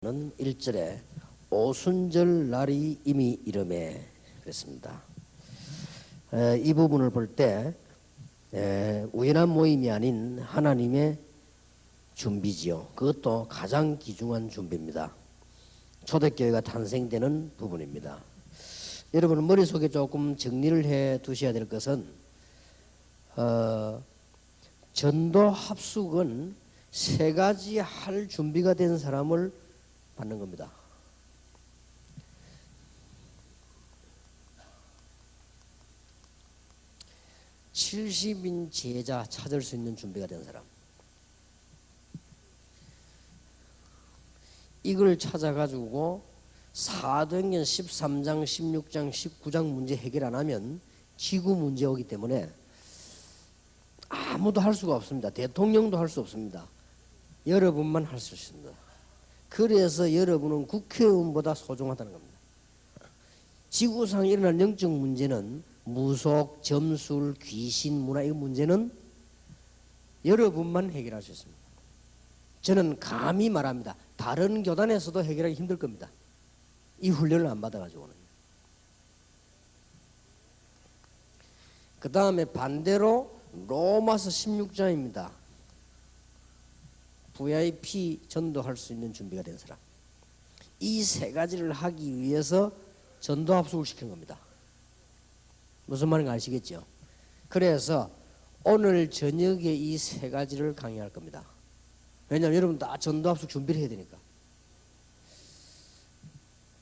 는 1절에 오순절 날이 이미 이름에 그랬습니다. 이 부분을 볼 때 우연한 모임이 아닌 하나님의 준비지요. 그것도 가장 귀중한 준비입니다. 초대교회가 탄생되는 부분입니다. 여러분 머릿속에 조금 정리를 해 두셔야 될 것은 전도 합숙은 세 가지 할 준비가 된 사람을 받는 겁니다. (70인) 제자 찾을 수 있는 준비가 된 사람, 이걸 찾아가지고 사도행전 13장 16장 19장 문제 해결 안 하면 지구 문제 오기 때문에 아무도 할 수가 없습니다. 대통령도 할 수 없습니다. 여러분만 할 수 있습니다. 그래서 여러분은 국회의원보다 소중하다는 겁니다. 지구상 일어난 영적 문제는 무속, 점술, 귀신, 문화, 이 문제는 여러분만 해결할 수 있습니다. 저는 감히 말합니다. 다른 교단에서도 해결하기 힘들 겁니다. 이 훈련을 안 받아가지고는. 그 다음에 반대로 로마서 16장입니다. VIP 전도할 수 있는 준비가 된 사람. 이 세 가지를 하기 위해서 전도 합숙을 시킨 겁니다. 무슨 말인가 아시겠죠? 그래서 오늘 저녁에 이 세 가지를 강의할 겁니다. 왜냐하면 여러분 다 전도 합숙 준비를 해야 되니까.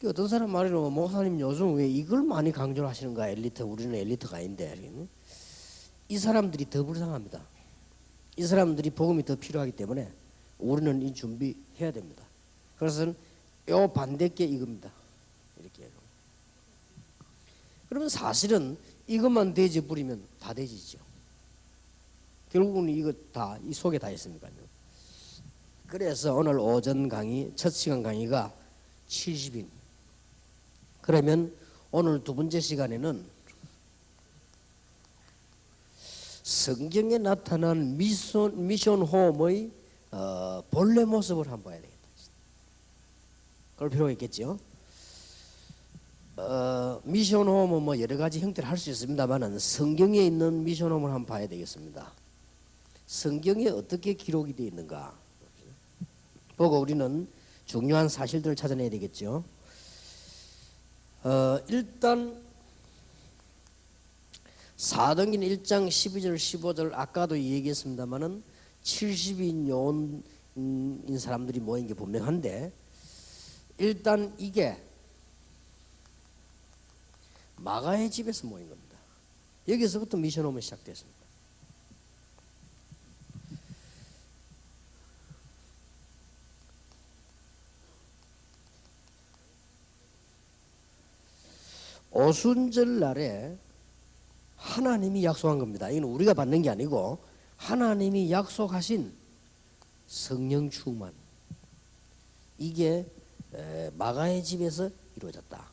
어떤 사람 말이로 목사님 요즘 왜 이걸 많이 강조를 하시는가? 엘리트, 우리는 엘리트가 아닌데. 이 사람들이 더 불쌍합니다. 이 사람들이 복음이 더 필요하기 때문에 우리는 이 준비해야 됩니다. 그래서 요 반대께 이겁니다. 이렇게. 그러면 사실은 이것만 돼지 부리면 다 돼지죠. 결국은 이거 다 이 속에 다 있으니까요. 그래서 오늘 오전 강의 첫 시간 강의가 70인. 그러면 오늘 두 번째 시간에는 성경에 나타난 미션 홈의 본래 모습을 한번 봐야 되겠다. 그럴 필요가 있겠죠. 미션 홈은 뭐 여러 가지 형태를 할 수 있습니다만은 성경에 있는 미션 홈을 한번 봐야 되겠습니다. 성경에 어떻게 기록이 되어 있는가 보고 우리는 중요한 사실들을 찾아내야 되겠죠. 일단 사도행전 1장 12절 15절 아까도 얘기했습니다마는 70인 요원인 사람들이 모인 게 분명한데, 일단 이게 마가의 집에서 모인 겁니다. 여기서부터 미션홈이 시작됐습니다. 오순절 날에 하나님이 약속한 겁니다. 이건 우리가 받는 게 아니고 하나님이 약속하신 성령 충만, 이게 마가의 집에서 이루어졌다.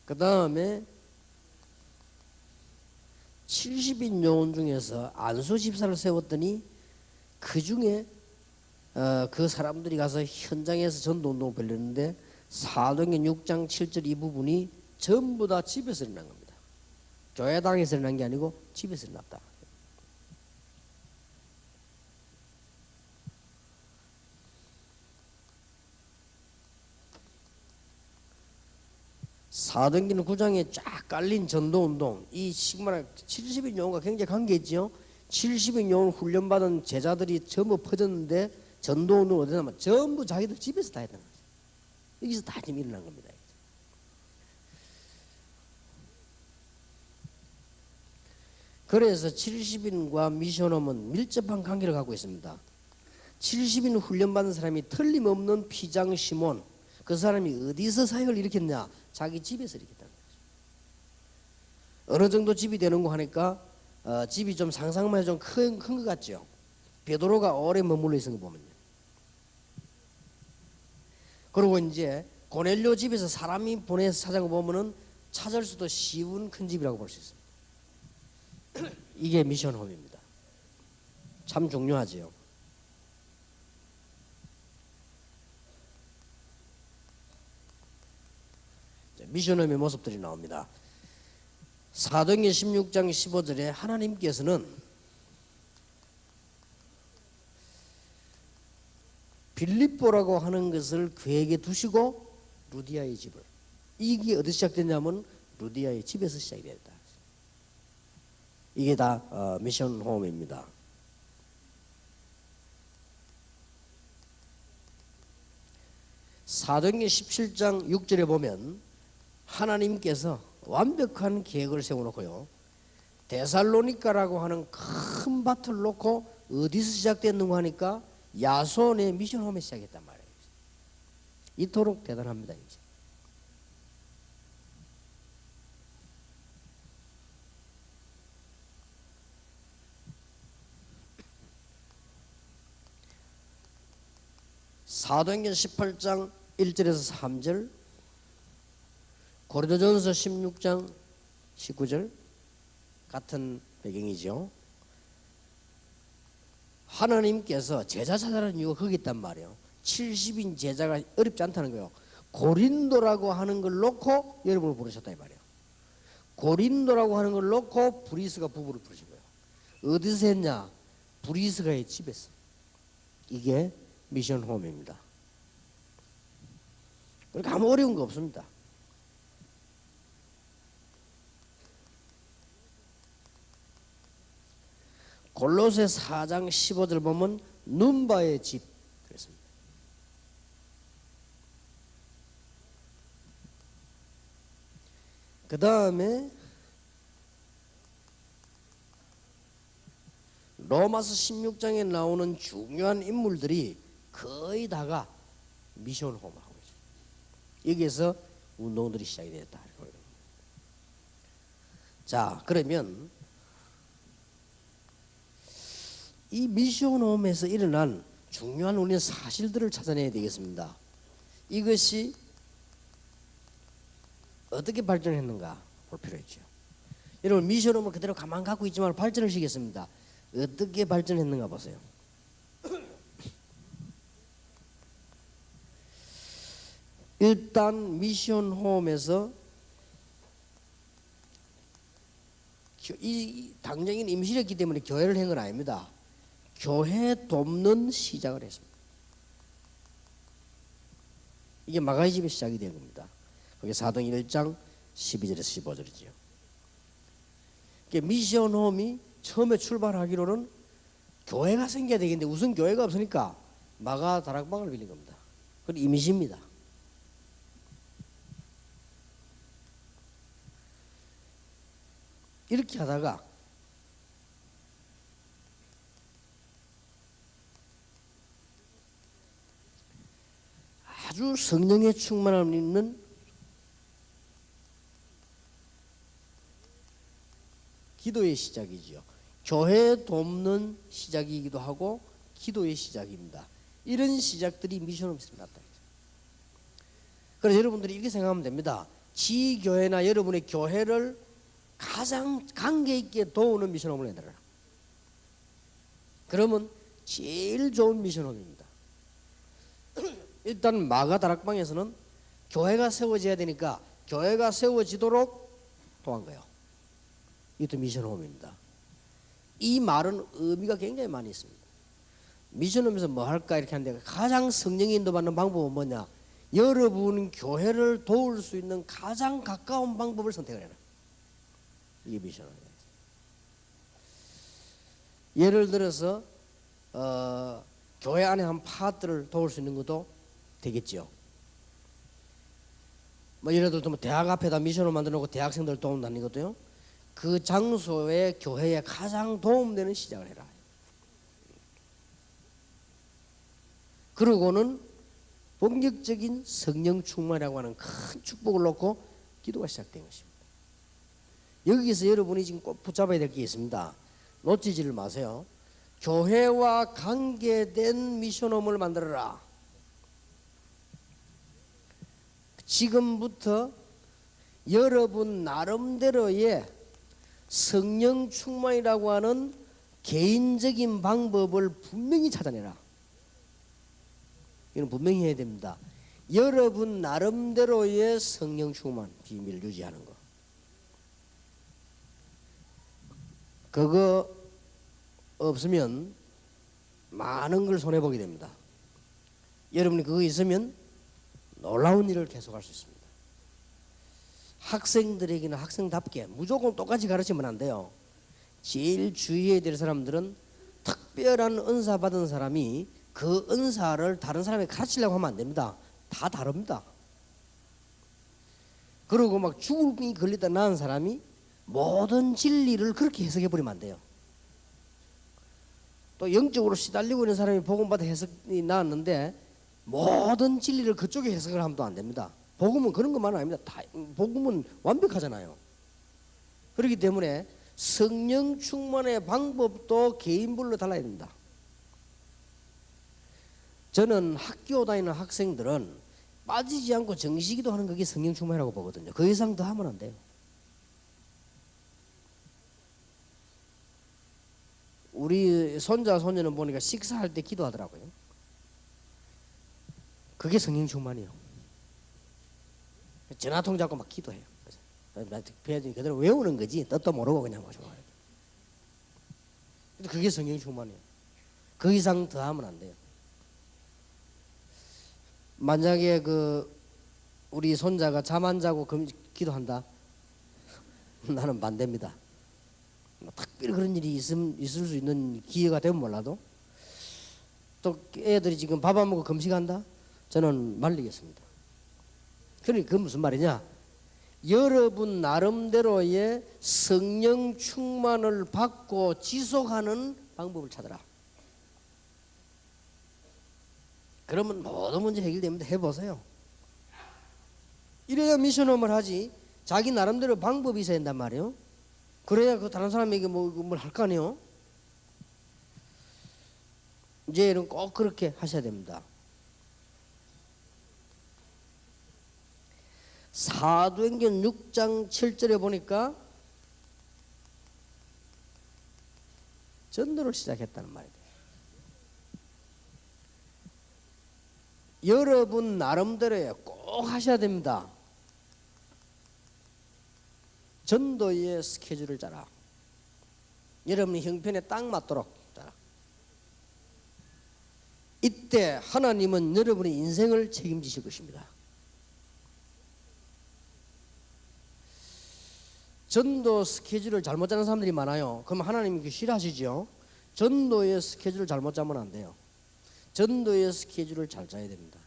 그 다음에 70인 요원 중에서 안수 집사를 세웠더니 그 중에 그 사람들이 가서 현장에서 전도운동을 벌였는데 사도행전 6장 7절 이 부분이 전부 다 집에서 일어난 겁니다. 교회당에서 일어난 게 아니고 집에서 일어났다. 사도행전 9장에 쫙 깔린 전도운동, 이 시그마나 70인 요원과 굉장히 관계있죠. 70인 요원 훈련받은 제자들이 전부 퍼졌는데 전도운동을 어디서 하면 전부 자기들 집에서 다 했다는 거죠. 여기서 다 지금 일어난 겁니다. 그래서 70인과 미션홈은 밀접한 관계를 갖고 있습니다. 70인 훈련받은 사람이 틀림없는 피장 시몬, 그 사람이 어디서 사역을 일으켰냐? 자기 집에서 일으켰다는 거죠. 어느 정도 집이 되는 거 하니까 집이 좀 상상만 해도 좀 큰 것 같죠. 베드로가 오래 머물러 있는 거 보면요. 그리고 이제 고넬료 집에서 사람이 보내서 찾아가 보면은 찾을 수도 쉬운 큰 집이라고 볼 수 있습니다. 이게 미션홈입니다. 참 중요하지요. 미션홈의 모습들이 나옵니다. 사도행전 16장 15절에 하나님께서는 빌립보라고 하는 것을 그에게 두시고 루디아의 집을, 이게 어디서 시작됐냐면 루디아의 집에서 시작이 됐다. 이게 다 미션 홈입니다. 사도행전 17장 6절에 보면 하나님께서 완벽한 계획을 세워놓고요, 데살로니가라고 하는 큰 밭을 놓고 어디서 시작됐는가 하니까 야손의 미션홈에 시작했단 말이에요. 이토록 대단합니다. 이제. 사도행전 18장 1절에서 3절, 고린도전서 16장 19절 같은 배경이죠. 하나님께서 제자 찾아라는 이유가 거기 있단 말이에요. 70인 제자가 어렵지 않다는 거예요. 고린도라고 하는 걸 놓고 여러분을 부르셨다 이 말이에요. 고린도라고 하는 걸 놓고 브리스가 부부를 부르신 거예요. 어디서 했냐? 브리스가의 집에서. 이게 미션 홈입니다. 그러니까 아무 어려운 거 없습니다. 골로새 4장 15절 보면 눈바의 집 그랬습니다. 그 다음에 로마서 16장에 나오는 중요한 인물들이 거의 다가 미션 홈하고 있어요. 여기에서 운동들이 시작이 됐다. 자, 그러면 이 미션홈에서 일어난 중요한 우리는 사실들을 찾아내야 되겠습니다. 이것이 어떻게 발전했는가 볼 필요 있죠. 여러분 미션홈을 그대로 가만 갖고 있지만 발전을 시켰습니다. 어떻게 발전했는가 보세요. 일단 미션홈에서 이 당장인 임실했기 때문에 교회를 한 건 아닙니다. 교회 돕는 시작을 했습니다. 이게 마가의 집에 시작이 된 겁니다. 그게 사도행전 1장 12절에서 15절이지요. 미션홈이 처음에 출발하기로는 교회가 생겨야 되겠는데 우선 교회가 없으니까 마가 다락방을 빌린 겁니다. 그건 임시입니다. 이렇게 하다가 아주 성령의 충만함 있는 기도의 시작이지요. 교회 돕는 시작이기도 하고 기도의 시작입니다. 이런 시작들이 미션홈에서 났다. 그래서 여러분들이 이렇게 생각하면 됩니다. 지교회나 여러분의 교회를 가장 관계 있게 도우는 미션홈을 내더라. 그러면 제일 좋은 미션홈입니다. 일단 마가 다락방에서는 교회가 세워져야 되니까 교회가 세워지도록 도한 거예요. 이것도 미션홈입니다. 이 말은 의미가 굉장히 많이 있습니다. 미션홈에서 뭐 할까 이렇게 하는데 가장 성령이 인도받는 방법은 뭐냐? 여러분 교회를 도울 수 있는 가장 가까운 방법을 선택을 해라. 이게 미션홈이에요. 예를 들어서 교회 안에 한 파트를 도울 수 있는 것도 되겠죠. 뭐 예를 들어서 대학 앞에다 미션을 만들어 놓고 대학생들 도움다는 것도요. 그 장소에 교회에 가장 도움되는 시작을 해라. 그러고는 본격적인 성령 충만이라고 하는 큰 축복을 놓고 기도가 시작된 것입니다. 여기서 여러분이 지금 꼭 붙잡아야 될 게 있습니다. 놓치지를 마세요. 교회와 관계된 미션홈을 만들어라. 지금부터 여러분 나름대로의 성령 충만이라고 하는 개인적인 방법을 분명히 찾아내라. 이건 분명히 해야 됩니다. 여러분 나름대로의 성령 충만 비밀을 유지하는 거. 그거 없으면 많은 걸 손해보게 됩니다. 여러분이 그거 있으면 놀라운 일을 계속할 수 있습니다. 학생들에게는 학생답게 무조건 똑같이 가르치면 안 돼요. 제일 주의해야 될 사람들은 특별한 은사 받은 사람이 그 은사를 다른 사람에게 가르치려고 하면 안 됩니다. 다 다릅니다. 그리고 막 죽을 병이 걸리다 나은 사람이 모든 진리를 그렇게 해석해 버리면 안 돼요. 또 영적으로 시달리고 있는 사람이 복음받아 해석이 나왔는데 모든 진리를 그쪽에 해석을 하면 또 안 됩니다. 복음은 그런 것만 아닙니다. 복음은 완벽하잖아요. 그렇기 때문에 성령 충만의 방법도 개인별로 달라야 됩니다. 저는 학교 다니는 학생들은 빠지지 않고 정시기도 하는 그게 성령 충만이라고 보거든요. 그 이상 더 하면 안 돼요. 우리 손자 손녀는 보니까 식사할 때 기도하더라고요. 그게 성령 충만이에요. 전화통 잡고 막 기도해요. 그대로 외우는 거지 뜻도 모르고 그냥 마셔. 그게 성령 충만이에요. 그 이상 더 하면 안 돼요. 만약에 우리 손자가 잠 안 자고 기도한다, 나는 반대입니다. 특별히 그런 일이 있을 수 있는 기회가 되면 몰라도, 또 애들이 지금 밥 안 먹고 금식한다, 저는 말리겠습니다. 그러니까 그건 무슨 말이냐? 여러분 나름대로의 성령 충만을 받고 지속하는 방법을 찾아라. 그러면 모든 문제 해결됩니다. 해보세요. 이래야 미션홈을 하지. 자기 나름대로 방법이 있어야 된단 말이에요. 그래야 그 다른 사람에게 뭘 할 거 아니에요. 이제는 꼭 그렇게 하셔야 됩니다. 사도행전 6장 7절에 보니까 전도를 시작했다는 말이에요. 여러분 나름대로 꼭 하셔야 됩니다. 전도의 스케줄을 짜라. 여러분의 형편에 딱 맞도록 짜라. 이때 하나님은 여러분의 인생을 책임지실 것입니다. 전도 스케줄을 잘못 짜는 사람들이 많아요. 그럼 하나님이 그 싫어하시죠? 전도의 스케줄을 잘못 짜면 안 돼요. 전도의 스케줄을 잘 짜야 됩니다.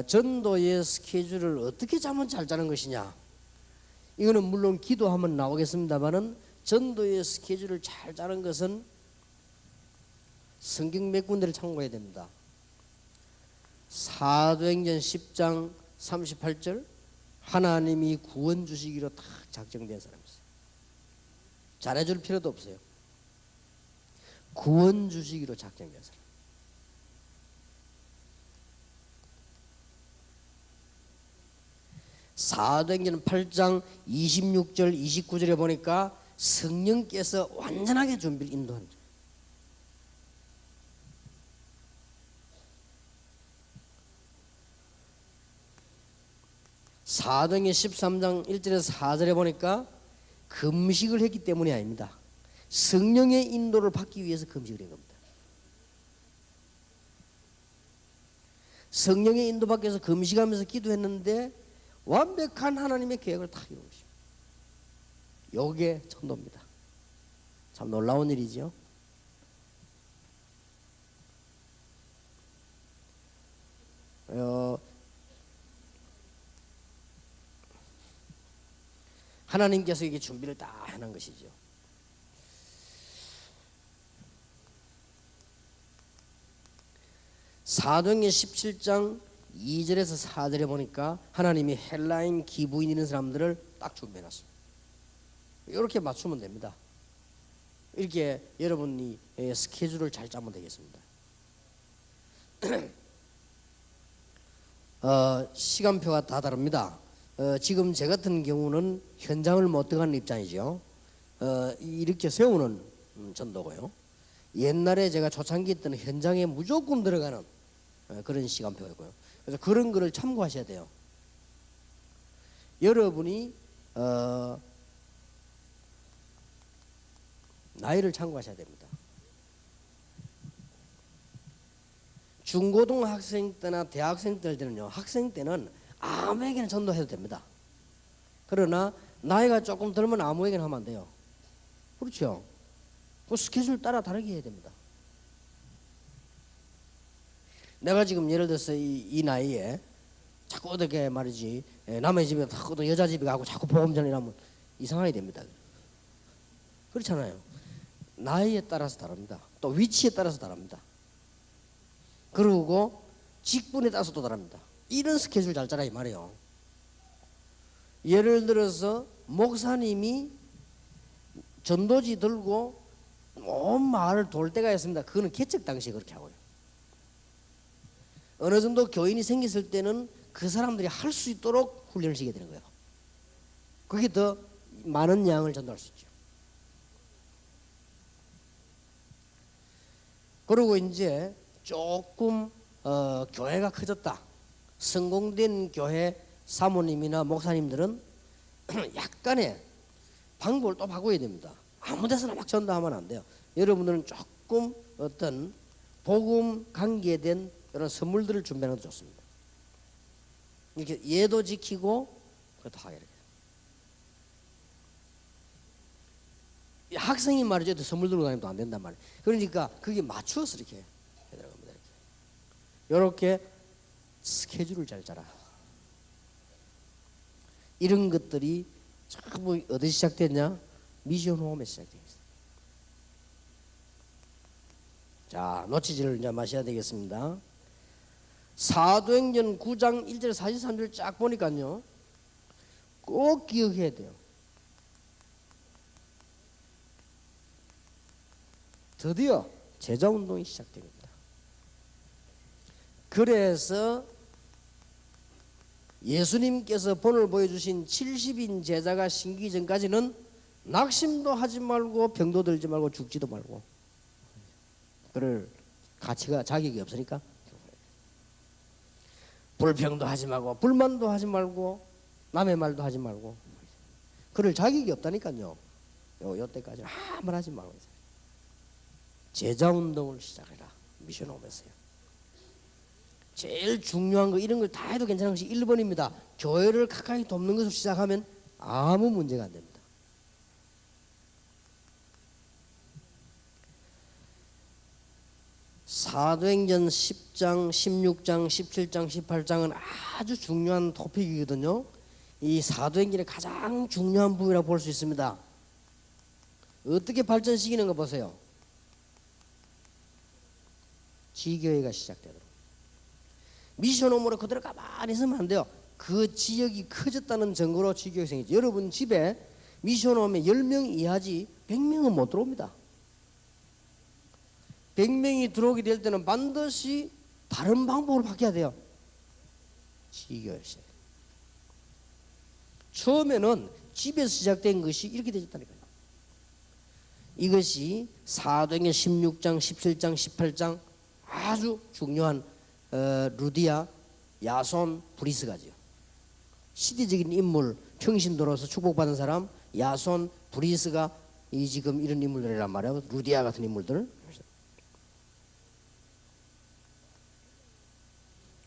전도의 스케줄을 어떻게 짜면 잘 짜는 것이냐? 이거는 물론 기도하면 나오겠습니다만은 전도의 스케줄을 잘 짜는 것은 성경 몇 군데를 참고해야 됩니다. 사도행전 10장 38절, 하나님이 구원 주시기로 딱 작정된 사람이었어요. 잘해줄 필요도 없어요. 구원 주시기로 작정된 사람. 사도행전 8장 26절 29절에 보니까 성령께서 완전하게 준비를 인도하는 거예요. 사도행전 13장 1절에서 4절에 보니까 금식을 했기 때문이 아닙니다. 성령의 인도를 받기 위해서 금식을 한 겁니다. 성령의 인도 받기 위해서 금식하면서 기도했는데 완벽한 하나님의 계획을 다 이루는 것입니다. 이게 전도입니다. 참 놀라운 일이죠. 하나님께서 이게 준비를 다 해놓은 것이죠. 사도행전 17장 2절에서 4절에 보니까 하나님이 헬라인 기부인 있는 사람들을 딱 준비해놨습니다. 이렇게 맞추면 됩니다. 이렇게 여러분이 스케줄을 잘 짜면 되겠습니다. 시간표가 다 다릅니다. 지금 제 같은 경우는 현장을 못 들어가는 입장이죠. 이렇게 세우는 전도고요. 옛날에 제가 초창기 때는 현장에 무조건 들어가는 그런 시간표였고요. 그래서 그런 거를 참고하셔야 돼요. 여러분이 나이를 참고하셔야 됩니다. 중고등학생 때나 대학생 때는요, 학생 때는 아무에게나 전도해도 됩니다. 그러나 나이가 조금 들면 아무에게나 하면 안 돼요. 그렇죠? 그 스케줄 따라 다르게 해야 됩니다. 내가 지금 예를 들어서 이 나이에 자꾸 어떻게 말이지, 남의 집에 또 여자 집에 가고 자꾸 보험전이라면 이상하게 됩니다. 그렇잖아요. 나이에 따라서 다릅니다. 또 위치에 따라서 다릅니다. 그리고 직분에 따라서도 다릅니다. 이런 스케줄 잘 짜라 이 말이에요. 예를 들어서 목사님이 전도지 들고 온 마을을 돌 때가 있습니다. 그거는 개척 당시에 그렇게 하고요. 어느 정도 교인이 생겼을 때는 그 사람들이 할 수 있도록 훈련을 시켜야 되는 거예요. 그게 더 많은 양을 전도할 수 있죠. 그리고 이제 조금 교회가 커졌다, 성공된 교회 사모님이나 목사님들은 약간의 방법을 또 바꿔야 됩니다. 아무 데서나 막 전도하면 안 돼요. 여러분들은 조금 어떤 복음 관계된 이런 선물들을 준비하는 것도 좋습니다. 이렇게 예도 지키고 그것도 하게 돼요. 학생이 말이죠, 선물 들고 다니면 안 된단 말이에요. 그러니까 그게 맞추어서 이렇게 해야 되는 겁니다. 이렇게 스케줄을 잘 짜라. 이런 것들이 전부 어디 시작됐냐? 미션 홈에 시작되었습니다. 자, 놓치지를 이제 마셔야 되겠습니다. 사도행전 9장 1절 43절 쫙 보니까요, 꼭 기억해야 돼요. 드디어 제자운동이 시작됩니다. 그래서 예수님께서 본을 보여주신 70인 제자가 생기기 전까지는 낙심도 하지 말고 병도 들지 말고 죽지도 말고, 그럴 가치가 자격이 없으니까 불평도 하지 말고 불만도 하지 말고 남의 말도 하지 말고, 그럴 자격이 없다니까요. 요때까지 아무 말 하지 말고 제자운동을 시작해라. 미션 홈에서요. 제일 중요한 거, 이런 걸 다 해도 괜찮은 것이 1번입니다. 교회를 가까이 돕는 것을 시작하면 아무 문제가 안 됩니다. 사도행전 10장, 16장, 17장, 18장은 아주 중요한 토픽이거든요. 이 사도행전의 가장 중요한 부분이라고 볼 수 있습니다. 어떻게 발전시키는 거 보세요. 지교회가 시작되도록. 미션홈으로 그대로 가만히 있으면 안 돼요. 그 지역이 커졌다는 증거로 지교회가 생기죠. 여러분 집에 미션홈에 10명 이하지 100명은 못 들어옵니다. 100명이 들어오게 될 때는 반드시 다른 방법으로 바뀌어야 돼요. 지교회 시작. 처음에는 집에서 시작된 것이 이렇게 되었다니까요. 이것이 사도행전 16장, 17장, 18장 아주 중요한 루디아, 야손, 브리스가죠. 시대적인 인물, 평신도로서 축복받은 사람 야손, 브리스가 이 지금 이런 인물들이란 말이에요. 루디아 같은 인물들.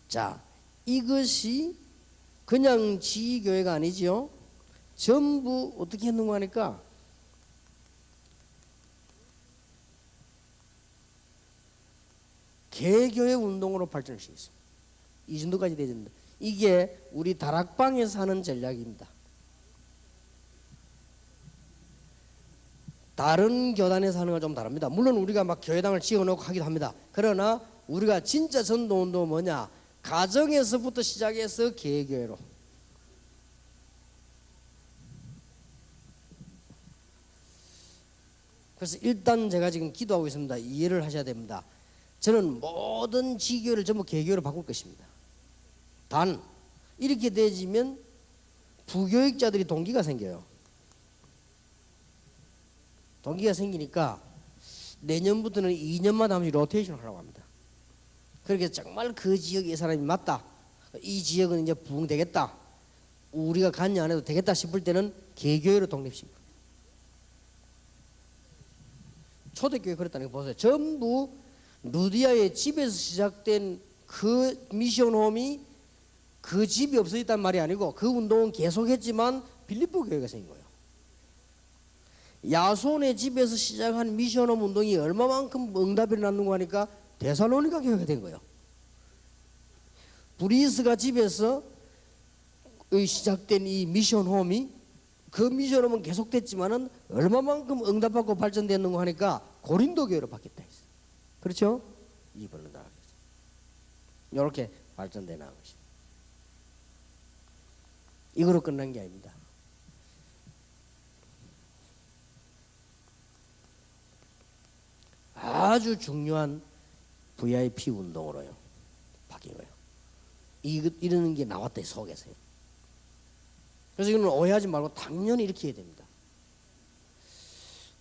자, 이것이 그냥 지교회가 아니죠. 전부 어떻게 했는가 하니까 개교회 운동으로 발전시켰습니다. 이 정도까지 되는데 이게 우리 다락방에서 하는 전략입니다. 다른 교단에서 하는 건 좀 다릅니다. 물론 우리가 막 교회당을 지어놓고 하기도 합니다. 그러나 우리가 진짜 전도운동은 뭐냐? 가정에서부터 시작해서 개교회로. 그래서 일단 제가 지금 기도하고 있습니다. 이해를 하셔야 됩니다. 저는 모든 지교회를 전부 개교회로 바꿀 것입니다. 단 이렇게 되지면 부교육자들이 동기가 생겨요. 동기가 생기니까 내년부터는 2년마다 한 번씩 로테이션을 하라고 합니다. 그렇게 정말 그 지역에 이 사람이 맞다, 이 지역은 이제 부흥되겠다, 우리가 관여 안 해도 되겠다 싶을 때는 개교회로 독립시킵니다. 초대교회 그랬다는 거 보세요. 전부 루디아의 집에서 시작된 그 미션홈이 그 집이 없어졌단 말이 아니고 그 운동은 계속했지만 빌립보 교회가 생긴 거예요. 야손의 집에서 시작한 미션홈 운동이 얼마만큼 응답이 났는가 하니까 데살로니가 교회가 된 거예요. 브리스가 집에서 시작된 이 미션홈이 그 미션홈은 계속됐지만은 얼마만큼 응답받고 발전됐는가 하니까 고린도 교회로 바뀌었다 했어요. 그렇죠? 이번로 나가겠죠. 이렇게 발전돼 나간 것입니다. 이거로 끝난 게 아닙니다. 아주 중요한 VIP 운동으로요 바뀐 거예요. 이런 게 나왔다 속에서요. 그래서 이거는 오해하지 말고 당연히 이렇게 해야 됩니다.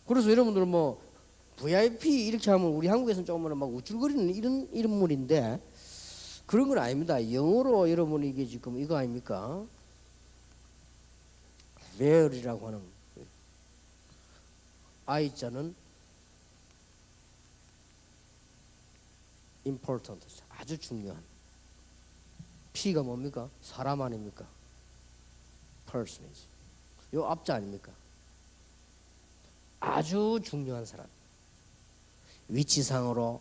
그래서 여러분들 뭐 VIP 이렇게 하면 우리 한국에서는 조금 막 우쭐거리는 이런 인물인데 그런 건 아닙니다. 영어로 여러분 이게 지금 이거 아닙니까? where이라고 하는 I자는 important, 아주 중요한. P가 뭡니까? 사람 아닙니까? person이지. 요 앞자 아닙니까? 아주 중요한 사람. 위치상으로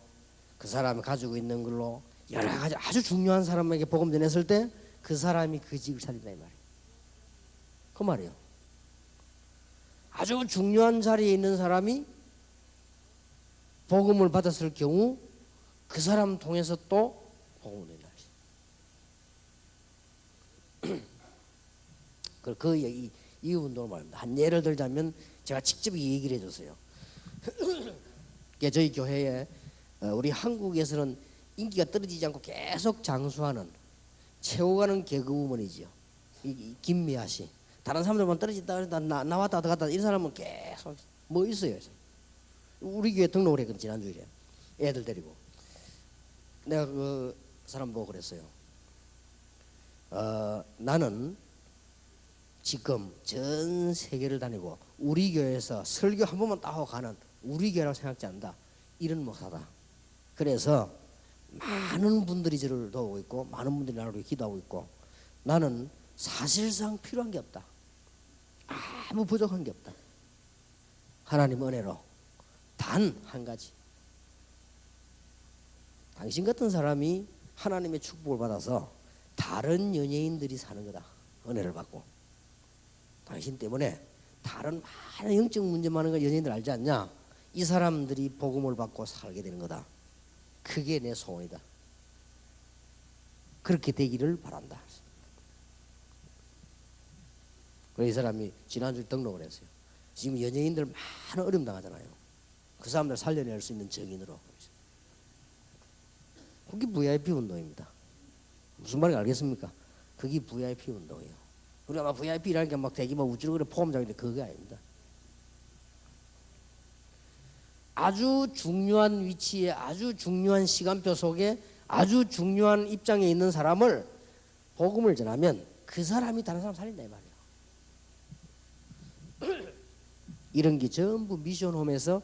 그 사람이 가지고 있는 걸로 여러 가지 아주 중요한 사람에게 복음 전했을 때 그 사람이 그 직을 차린다 이 말이에요. 그 말이에요. 아주 중요한 자리에 있는 사람이 복음을 받았을 경우 그 사람 통해서 또 복음을 된다. 이 운동을 말합니다. 한 예를 들자면 제가 직접 이 얘기를 해줬어요. 저희 교회에 우리 한국에서는 인기가 떨어지지 않고 계속 장수하는 채워가는 개그우먼이지요. 김미아 씨. 다른 사람들만 떨어졌다 나왔다 갔다 이런 사람은 계속 뭐 있어요. 우리 교회 등록을 했거든 지난주에 애들 데리고. 내가 그 사람 보고 그랬어요. 나는 지금 전 세계를 다니고 우리 교회에서 설교 한 번만 따고 가는 우리 교회라고 생각지 않는다. 이런 목사다. 그래서 많은 분들이 저를 도우고 있고 많은 분들이 나를 위해 기도하고 있고 나는 사실상 필요한 게 없다. 아무 부족한 게 없다. 하나님 은혜로 단 한 가지. 당신 같은 사람이 하나님의 축복을 받아서 다른 연예인들이 사는 거다. 은혜를 받고. 당신 때문에 다른 많은 영적 문제 많은 거 연예인들 알지 않냐? 이 사람들이 복음을 받고 살게 되는 거다. 그게 내 소원이다. 그렇게 되기를 바란다. 그래서 이 사람이 지난주에 등록을 했어요. 지금 연예인들 많은 어려움 당하잖아요. 그 사람들 살려낼 수 있는 정인으로. 그게 VIP 운동입니다. 무슨 말인지 알겠습니까? 그게 VIP 운동이에요. 우리가 막 VIP라는 게 막 되게 막 우쭐거려 포함적인데 그게 아닙니다. 아주 중요한 위치에 아주 중요한 시간표 속에 아주 중요한 입장에 있는 사람을 복음을 전하면 그 사람이 다른 사람 살린다 이 말이에요. 이런 게 전부 미션홈에서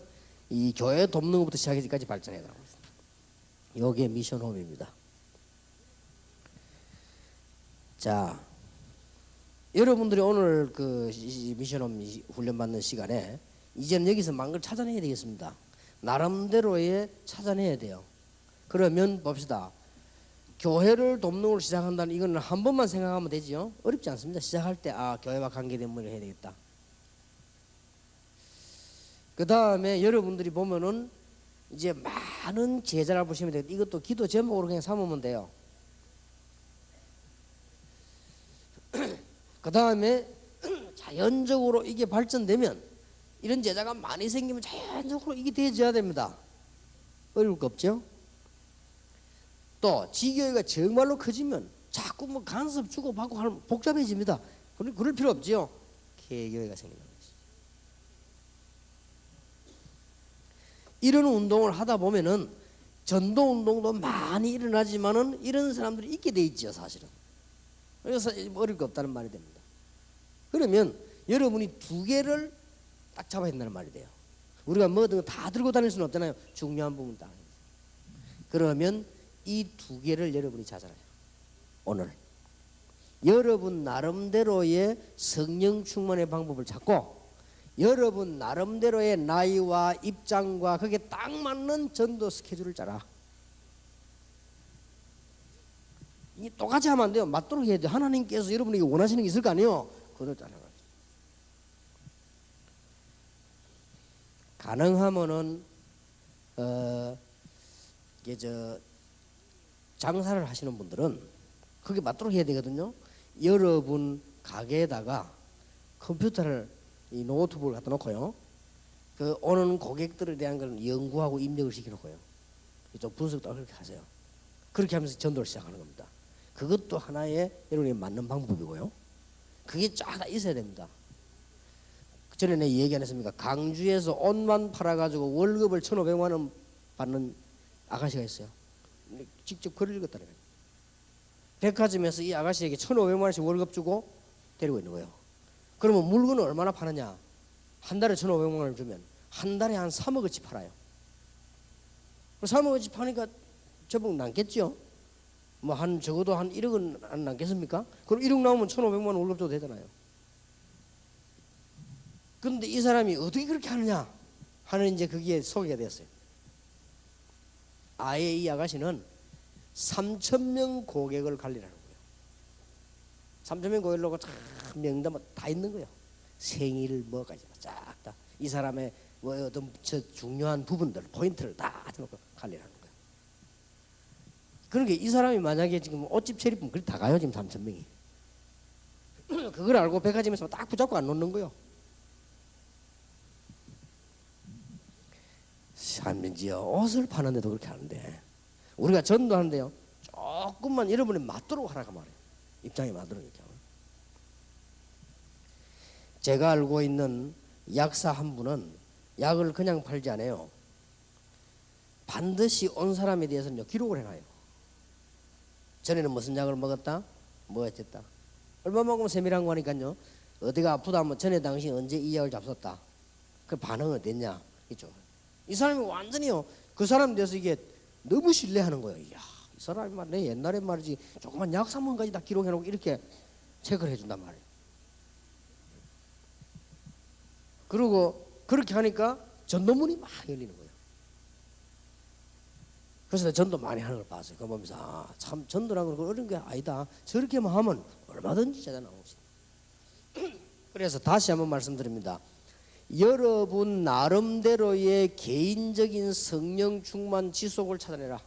이 교회 돕는 것부터 시작해서까지 발전해 나가고 있습니다. 이게 미션홈입니다. 자, 여러분들이 오늘 그 미션홈 훈련 받는 시간에 이제는 여기서 많은 걸 찾아내야 되겠습니다. 나름대로의 찾아내야 돼요. 그러면 봅시다. 교회를 돕는 걸 시작한다는 이거는 한 번만 생각하면 되지요. 어렵지 않습니다. 시작할 때 교회와 관계된 문을 해야 되겠다. 그 다음에 여러분들이 보면은 이제 많은 제자를 보시면 돼요. 이것도 기도 제목으로 그냥 삼으면 돼요. 그 다음에 자연적으로 이게 발전되면 이런 제자가 많이 생기면 자연적으로 이게 되어져야 됩니다. 어려울 거 없죠? 또 지교회가 정말로 커지면 자꾸 뭐 간섭 주고받고 하면 복잡해집니다. 그럴 필요 없죠. 개교회가 생기는 것이죠. 이런 운동을 하다 보면은 전도 운동도 많이 일어나지만은 이런 사람들이 있게 돼 있죠, 사실은. 그래서 어려울 게 없다는 말이 됩니다. 그러면 여러분이 두 개를 딱 잡아야 된다는 말이 돼요. 우리가 뭐든 다 들고 다닐 수는 없잖아요. 중요한 부분 딱. 그러면 이 두 개를 여러분이 찾아라요. 오늘 여러분 나름대로의 성령 충만의 방법을 찾고 여러분 나름대로의 나이와 입장과 거기에 딱 맞는 전도 스케줄을 짜라. 이 똑같이 하면 안 돼요. 맞도록 해야 돼요. 하나님께서 여러분에게 원하시는 게 있을 거 아니에요. 그걸 짜라. 가능하면은 이게 장사를 하시는 분들은 그게 맞도록 해야 되거든요. 여러분 가게에다가 컴퓨터를 이 노트북을 갖다 놓고요. 그 오는 고객들에 대한 걸 연구하고 입력을 시켜놓고요. 좀 분석도 그렇게 하세요. 그렇게 하면서 전도를 시작하는 겁니다. 그것도 하나의 여러분이 맞는 방법이고요. 그게 쫙 다 있어야 됩니다. 전에 내 얘기 안 했습니까? 강주에서 옷만 팔아가지고 월급을 1,500만 원 받는 아가씨가 있어요. 직접 글을 읽었다는 거예요. 백화점에서 이 아가씨에게 1,500만 원씩 월급 주고 데리고 있는 거예요. 그러면 물건을 얼마나 파느냐? 한 달에 1,500만 원을 주면 한 달에 한 3억어치 팔아요. 3억어치 파니까 저분 남겠죠? 뭐 한 적어도 한 1억은 안 남겠습니까? 그럼 1억 나오면 1,500만 원 월급 줘도 되잖아요. 그런데 이 사람이 어떻게 그렇게 하느냐 하는 이제 거기에 소개가 됐어요. 아예 이 아가씨는 3,000명 고객을 관리하는 거예요. 3,000명 고객을 놓고 명단 다 있는 거예요. 생일 뭐까지 쫙 다 이 사람의 뭐 어떤 중요한 부분들 포인트를 다 해놓고 관리하는 거예요. 그러니까 이 사람이 만약에 지금 옷집 체리품 그리 다 가요. 지금 3,000명이 그걸 알고 백화점에서 딱 붙잡고 안 놓는 거예요. 참지요 옷을 파는데도 그렇게 하는데 우리가 전도하는데요 조금만 여러분이 맞도록 하라고 말해요. 입장에 맞도록 이렇게 하면. 제가 알고 있는 약사 한 분은 약을 그냥 팔지 않아요. 반드시 온 사람에 대해서는 기록을 해놔요. 전에는 무슨 약을 먹었다, 뭐 했다, 얼마 먹으면 세밀한 거니까요. 어디가 아프다 하면 전에 당신 언제 이 약을 잡섰다, 그 반응은 어땠냐 있죠. 이 사람이 완전히요 그 사람 대해서 이게 너무 신뢰하는 거예요. 이야, 이 사람이 내 옛날에 말이지 조그만 약 3원까지 다 기록해놓고 이렇게 체크를 해준단 말이에요. 그리고 그렇게 하니까 전도문이 막 열리는 거예요. 그래서 전도 많이 하는 걸 봤어요. 그거 보면서 아, 참 전도라는 건 어려운 게 아니다. 저렇게만 하면 얼마든지 제가 나오지. 그래서 다시 한번 말씀드립니다. 여러분 나름대로의 개인적인 성령 충만 지속을 찾아내라.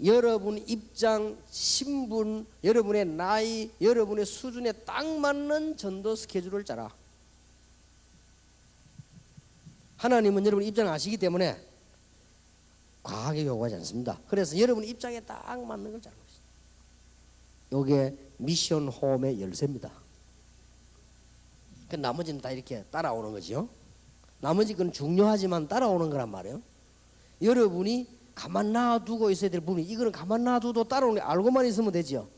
여러분 입장, 신분, 여러분의 나이, 여러분의 수준에 딱 맞는 전도 스케줄을 짜라. 하나님은 여러분 입장을 아시기 때문에 과하게 요구하지 않습니다. 그래서 여러분 입장에 딱 맞는 걸 짜는 것이죠. 이게 미션 홈의 열쇠입니다. 그 나머지는 다 이렇게 따라오는 거죠. 나머지 건 중요하지만 따라오는 거란 말이에요. 여러분이 가만 놔두고 있어야 될 부분이 이거는 가만 놔두도 따라오는 거 알고만 있으면 되죠.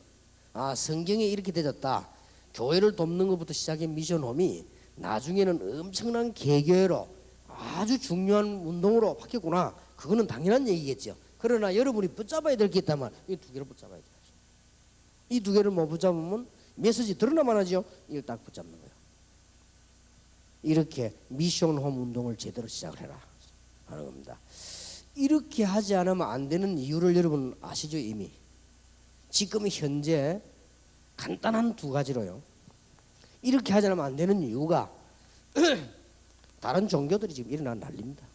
아, 성경에 이렇게 되졌다. 교회를 돕는 것부터 시작한 미션홈이 나중에는 엄청난 개교회로 아주 중요한 운동으로 바뀌었구나. 그거는 당연한 얘기겠죠. 그러나 여러분이 붙잡아야 될 게 있다면 이 두 개를 붙잡아야 돼요. 이 두 개를 못 붙잡으면 메시지 드러나만 하죠. 이걸 딱 붙잡는 거예요. 이렇게 미션홈 운동을 제대로 시작을 해라 하는 겁니다. 이렇게 하지 않으면 안 되는 이유를 여러분 아시죠? 이미 지금 현재 간단한 두 가지로요. 이렇게 하지 않으면 안 되는 이유가 다른 종교들이 지금 일어난 난리입니다.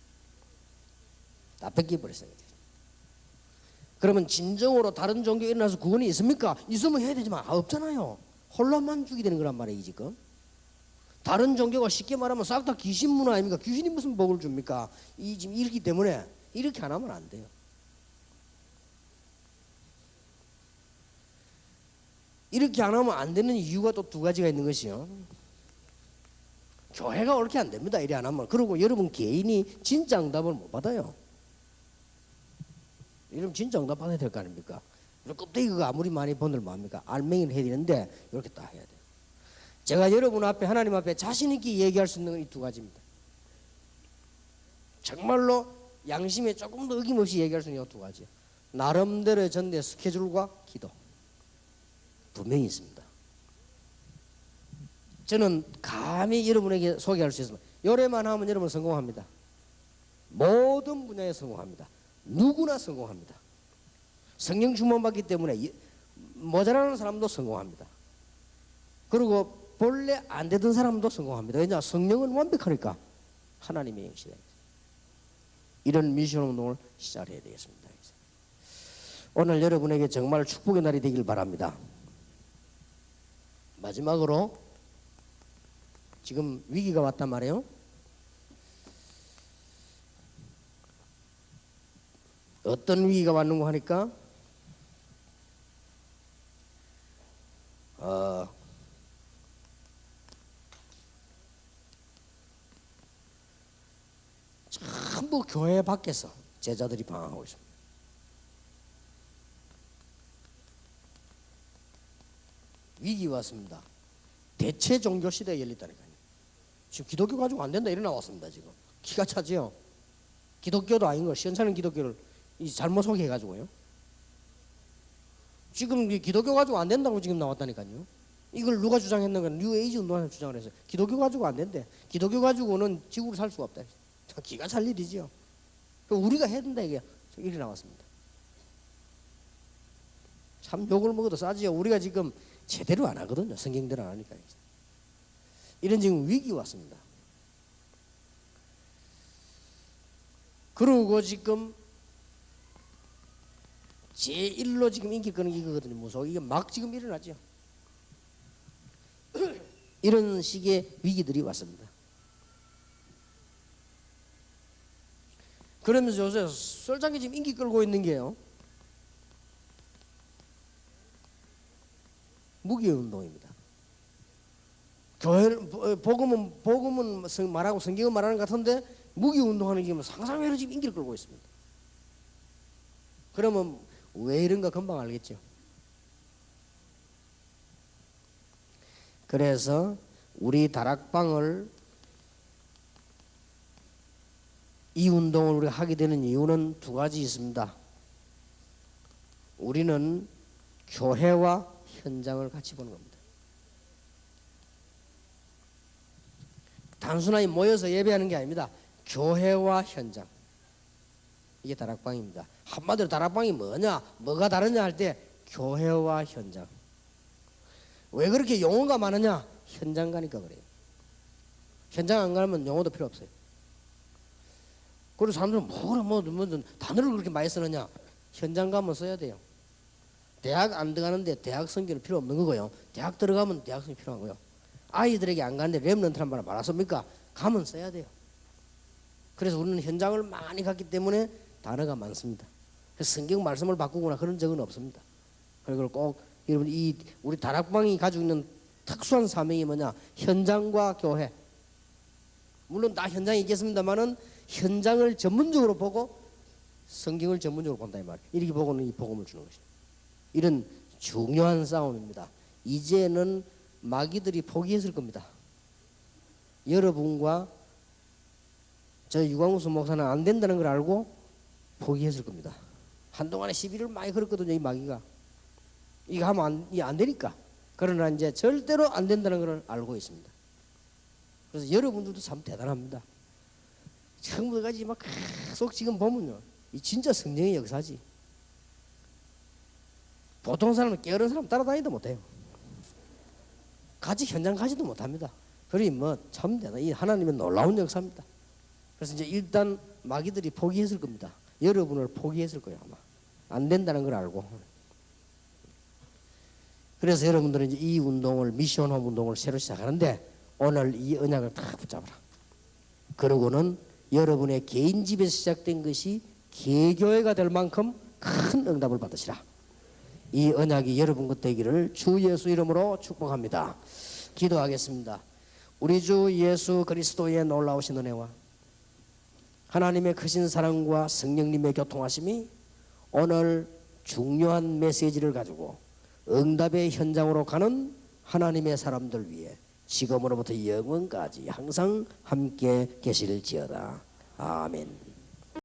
다 뺏겨버렸어요. 그러면 진정으로 다른 종교에 일어나서 구원이 있습니까? 있으면 해야 되지만 없잖아요. 혼란만 주게 되는 거란 말이에요. 지금 다른 종교가 쉽게 말하면 싹 다 귀신 문화 아닙니까? 귀신이 무슨 복을 줍니까? 이 지금 이렇기 때문에 이렇게 안 하면 안 돼요. 이렇게 안 하면 안 되는 이유가 또 두 가지가 있는 것이요. 교회가 옳게 안 됩니다. 이래 안 하면. 그리고 여러분 개인이 진짜 응답을 못 받아요. 이러면 진짜 응답 받아야 될 거 아닙니까? 껍데기가 아무리 많이 본들 뭐합니까? 알맹이는 해야 되는데 이렇게 딱 해야 돼요. 제가 여러분 앞에 하나님 앞에 자신 있게 얘기할 수 있는 건 이 두 가지입니다. 정말로 양심에 조금 더 어김없이 얘기할 수 있는 이 두 가지. 나름대로의 전대 스케줄과 기도. 분명히 있습니다. 저는 감히 여러분에게 소개할 수 있습니다. 요래만 하면 여러분 성공합니다. 모든 분야에 성공합니다. 누구나 성공합니다. 성령 충만받기 때문에 모자라는 사람도 성공합니다. 그리고 본래 안 되던 사람도 성공합니다. 왜냐? 성령은 완벽하니까 하나님의 영이시다. 이런 미션 운동을 시작해야 되겠습니다. 오늘 여러분에게 정말 축복의 날이 되길 바랍니다. 마지막으로 지금 위기가 왔단 말이에요. 어떤 위기가 왔는가 하니까 전부 교회 밖에서 제자들이 방황하고 있습니다. 위기 왔습니다. 대체 종교 시대에 열렸다니까요. 지금 기독교 가지고 안 된다 이래 나왔습니다. 지금 기가 차지요. 기독교도 아닌 걸 시원찮은 기독교를 잘못 소개해가지고요. 지금 기독교 가지고 안 된다고 지금 나왔다니까요. 이걸 누가 주장했는가? 뉴에이지 운동하는 주장을 해서 기독교 가지고 안 된대. 기독교 가지고는 지구를 살 수가 없다. 기가 찰 일이지요. 우리가 해야 된다 이게 일이 나왔습니다. 참 욕을 먹어도 싸지요. 우리가 지금 제대로 안 하거든요. 성경대로 안 하니까. 이런 지금 위기 왔습니다. 그리고 지금 제1로 지금 인기 끄는 이거거든요. 무서워. 이게 막 지금 일어나죠. 이런 식의 위기들이 왔습니다. 그러면서 요새 썰장이 지금 인기 끌고 있는 게요. 무기운동입니다. 교회는 복음은 말하고 성경은 말하는 것 같은데 무기운동하는 게 상상외로 지금 인기를 끌고 있습니다. 그러면 왜 이런가 금방 알겠죠. 그래서 우리 다락방을 이 운동을 우리가 하게 되는 이유는 두 가지 있습니다. 우리는 교회와 현장을 같이 보는 겁니다. 단순하게 모여서 예배하는 게 아닙니다. 교회와 현장. 이게 다락방입니다. 한마디로 다락방이 뭐가 다르냐 할 때 교회와 현장. 왜 그렇게 용어가 많으냐? 현장 가니까 그래요. 현장 안 가면 용어도 필요 없어요. 그리고 사람들은 뭐 단어를 그렇게 많이 쓰느냐? 현장 가면 써야 돼요. 대학 안 들어가는데 대학 성경은 필요 없는 거고요. 대학 들어가면 대학 성경이 필요한 거예요. 아이들에게 안 가는데 렘넌트란 말 말았습니까? 가면 써야 돼요. 그래서 우리는 현장을 많이 갔기 때문에 단어가 많습니다. 그래서 성경 말씀을 바꾸거나 그런 적은 없습니다. 그리고 꼭 여러분 우리 다락방이 가지고 있는 특수한 사명이 뭐냐? 현장과 교회. 물론 다 현장에 있겠습니다만은 현장을 전문적으로 보고 성경을 전문적으로 본다 이 말이에요. 이렇게 보고는 이 복음을 주는 것이죠. 이런 중요한 싸움입니다. 이제는 마귀들이 포기했을 겁니다. 여러분과 저 유광우수 목사는 안 된다는 걸 알고 포기했을 겁니다. 한동안에 시비를 많이 걸었거든요. 이 마귀가. 이거 하면 안 되니까. 그러나 이제 절대로 안 된다는 걸 알고 있습니다. 그래서 여러분들도 참 대단합니다. 처음부터까지 막 계속 지금 보면요. 이 진짜 성령의 역사지. 보통 사람은 게으른 사람 따라다니도 못해요. 같이 현장 가지도 못합니다. 그러니 뭐 참 대단. 이 하나님의 놀라운 역사입니다. 그래서 이제 일단 마귀들이 포기했을 겁니다. 여러분을 포기했을 거예요 아마. 안 된다는 걸 알고. 그래서 여러분들은 이제 이 운동을 미션홈 운동을 새로 시작하는데 오늘 이 언약을 다 붙잡아라. 그러고는 여러분의 개인 집에서 시작된 것이 개교회가 될 만큼 큰 응답을 받으시라. 이 언약이 여러분 것 되기를 주 예수 이름으로 축복합니다. 기도하겠습니다. 우리 주 예수 그리스도의 놀라우신 은혜와 하나님의 크신 사랑과 성령님의 교통하심이 오늘 중요한 메시지를 가지고 응답의 현장으로 가는 하나님의 사람들 위해 지금으로부터 영원까지 항상 함께 계실지어다. 아멘.